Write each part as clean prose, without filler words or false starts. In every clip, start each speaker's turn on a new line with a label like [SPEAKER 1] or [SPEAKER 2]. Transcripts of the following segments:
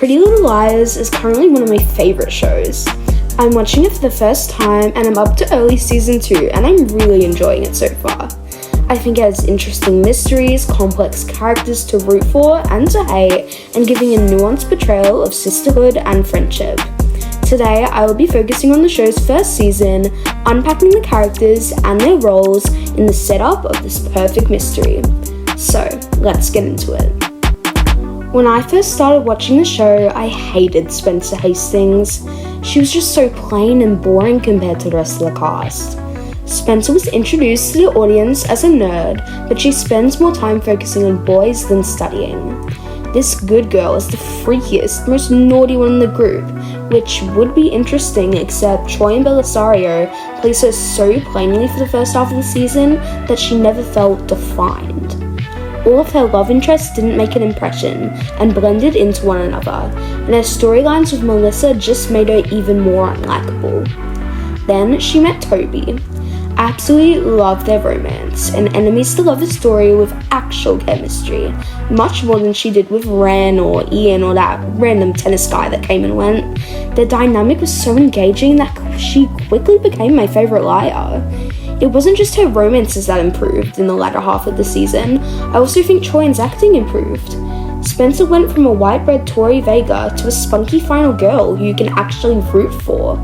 [SPEAKER 1] Pretty Little Liars is currently one of my favourite shows. I'm watching it for the first time and I'm up to early season 2 and I'm really enjoying it so far. I think it has interesting mysteries, complex characters to root for and to hate, and giving a nuanced portrayal of sisterhood and friendship. Today, I will be focusing on the show's first season, unpacking the characters and their roles in the setup of this perfect mystery. So, let's get into it. When I first started watching the show, I hated Spencer Hastings. She was just so plain and boring compared to the rest of the cast. Spencer was introduced to the audience as a nerd, but she spends more time focusing on boys than studying. This good girl is the freakiest, most naughty one in the group, which would be interesting except Troy and Belisario plays her so plainly for the first half of the season that she never felt defined. All of her love interests didn't make an impression and blended into one another, and her storylines with Melissa just made her even more unlikable. Then she met Toby. Absolutely loved their romance, and enemies to lovers story with actual chemistry, much more than she did with Ren or Ian or that random tennis guy that came and went. Their dynamic was so engaging that she quickly became my favourite liar. It wasn't just her romances that improved in the latter half of the season, I also think Troyan's acting improved. Spencer went from a white-bread Tori Vega to a spunky final girl who you can actually root for.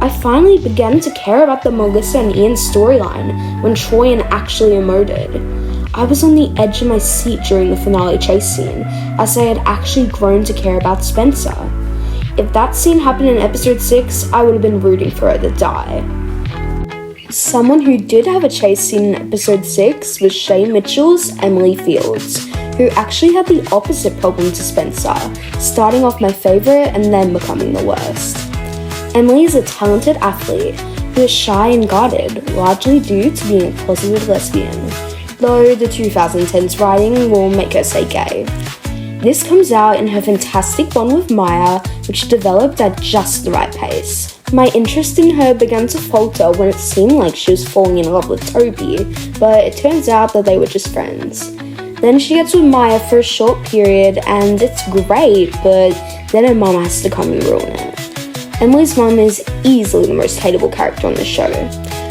[SPEAKER 1] I finally began to care about the Melissa and Ian storyline when Troyan actually emoted. I was on the edge of my seat during the finale chase scene, as I had actually grown to care about Spencer. If that scene happened in episode 6, I would have been rooting for her to die. Someone who did have a chase scene in episode 6 was Shay Mitchell's Emily Fields, who actually had the opposite problem to Spencer, starting off my favourite and then becoming the worst. Emily is a talented athlete who is shy and guarded, largely due to being a closeted lesbian, though the 2010s writing will make her say gay. This comes out in her fantastic bond with Maya, which developed at just the right pace. My interest in her began to falter when it seemed like she was falling in love with Toby, but it turns out that they were just friends. Then she gets with Maya for a short period and it's great, but then her mum has to come and ruin it. Emily's mum is easily the most hateable character on the show.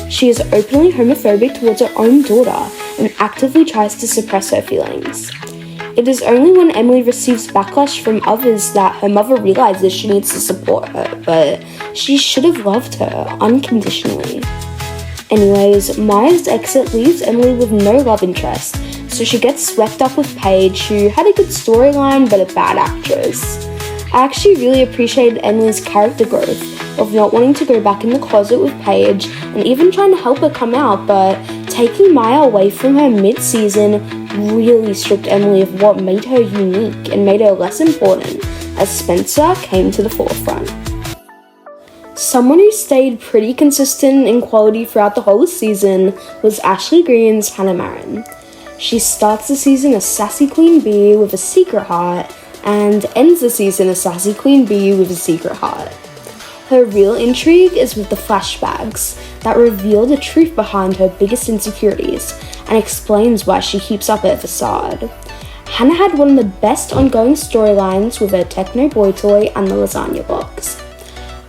[SPEAKER 1] She is openly homophobic towards her own daughter and actively tries to suppress her feelings. It is only when Emily receives backlash from others that her mother realizes she needs to support her, but she should have loved her unconditionally. Anyways, Maya's exit leaves Emily with no love interest, so she gets swept up with Paige, who had a good storyline but a bad actress. I actually really appreciated Emily's character growth of not wanting to go back in the closet with Paige and even trying to help her come out, but taking Maya away from her mid-season really stripped Emily of what made her unique and made her less important as Spencer came to the forefront. Someone who stayed pretty consistent in quality throughout the whole season was Ashley Green's Hanna Marin. She starts the season a sassy queen bee with a secret heart and ends the season a sassy queen bee with a secret heart. Her real intrigue is with the flashbacks that reveal the truth behind her biggest insecurities and explains why she keeps up her facade. Hanna had one of the best ongoing storylines with her techno boy toy and the lasagna box.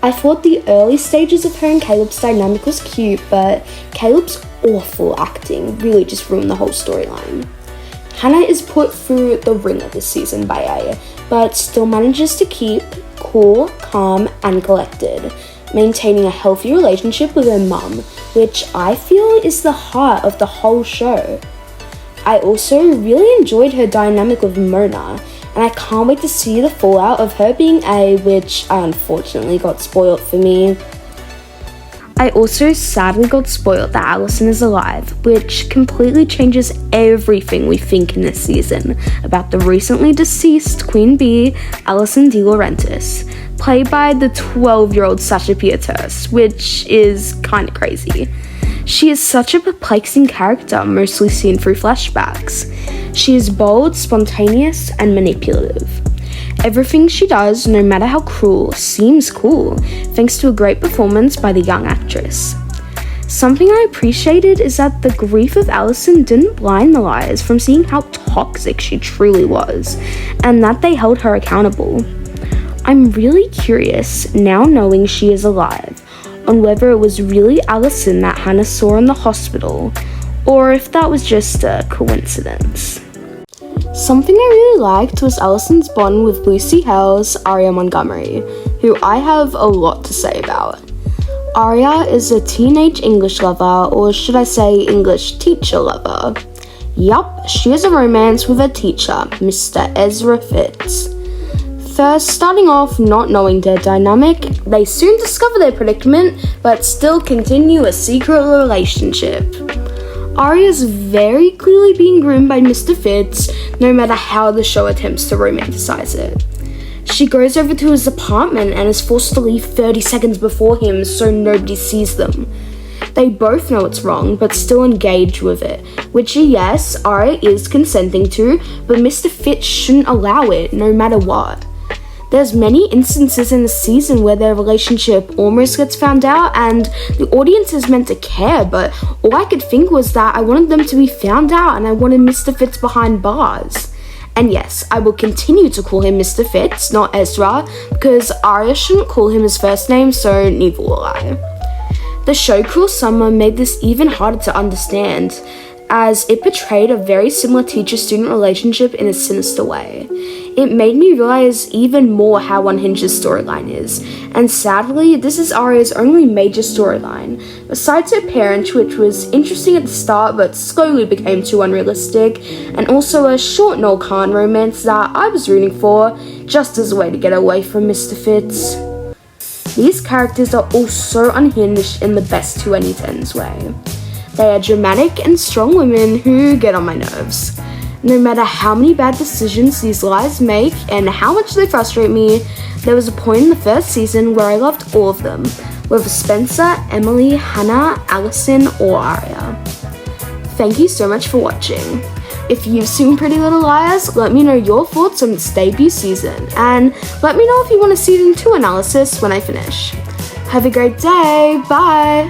[SPEAKER 1] I thought the early stages of her and Caleb's dynamic was cute, but Caleb's awful acting really just ruined the whole storyline. Hanna is put through the ringer this season by A, but still manages to keep cool, calm, and collected, maintaining a healthy relationship with her mum, which I feel is the heart of the whole show. I also really enjoyed her dynamic with Mona, and I can't wait to see the fallout of her being A, which unfortunately got spoiled for me. I also sadly got spoiled that Alison is alive, which completely changes everything we think in this season about the recently deceased Queen Bee, Alison DiLaurentis, played by the 12-year-old Sasha Pieterse, which is kinda crazy. She is such a perplexing character, mostly seen through flashbacks. She is bold, spontaneous, and manipulative. Everything she does, no matter how cruel, seems cool, thanks to a great performance by the young actress. Something I appreciated is that the grief of Alison didn't blind the lAyers from seeing how toxic she truly was, and that they held her accountable. I'm really curious, now knowing she is alive, on whether it was really Alison that Hanna saw in the hospital, or if that was just a coincidence. Something I really liked was Alison's bond with Lucy Hale's Aria Montgomery, who I have a lot to say about. Aria is a teenage English lover, or should I say English teacher lover. Yup, she has a romance with her teacher, Mr. Ezra Fitz. First, starting off not knowing their dynamic, they soon discover their predicament, but still continue a secret relationship. Aria is very clearly being groomed by Mr. Fitz, no matter how the show attempts to romanticize it. She goes over to his apartment and is forced to leave 30 seconds before him so nobody sees them. They both know it's wrong, but still engage with it, which yes, Aria is consenting to, but Mr. Fitz shouldn't allow it, no matter what. There's many instances in the season where their relationship almost gets found out and the audience is meant to care, but all I could think was that I wanted them to be found out and I wanted Mr. Fitz behind bars. And yes, I will continue to call him Mr. Fitz, not Ezra, because Aria shouldn't call him his first name, so neither will I. The show Cruel Summer made this even harder to understand, as it portrayed a very similar teacher-student relationship in a sinister way. It made me realize even more how unhinged his storyline is, and sadly, this is Aria's only major storyline, besides her parents, which was interesting at the start but slowly became too unrealistic, and also a short Noel Khan romance that I was rooting for, just as a way to get away from Mr. Fitz. These characters are all so unhinged in the best 2010s way. They are dramatic and strong women who get on my nerves. No matter how many bad decisions these liars make and how much they frustrate me, there was a point in the first season where I loved all of them, whether Spencer, Emily, Hanna, Alison, or Aria. Thank you so much for watching. If you've seen Pretty Little Liars, let me know your thoughts on this debut season, and let me know if you want a season 2 analysis when I finish. Have a great day, bye!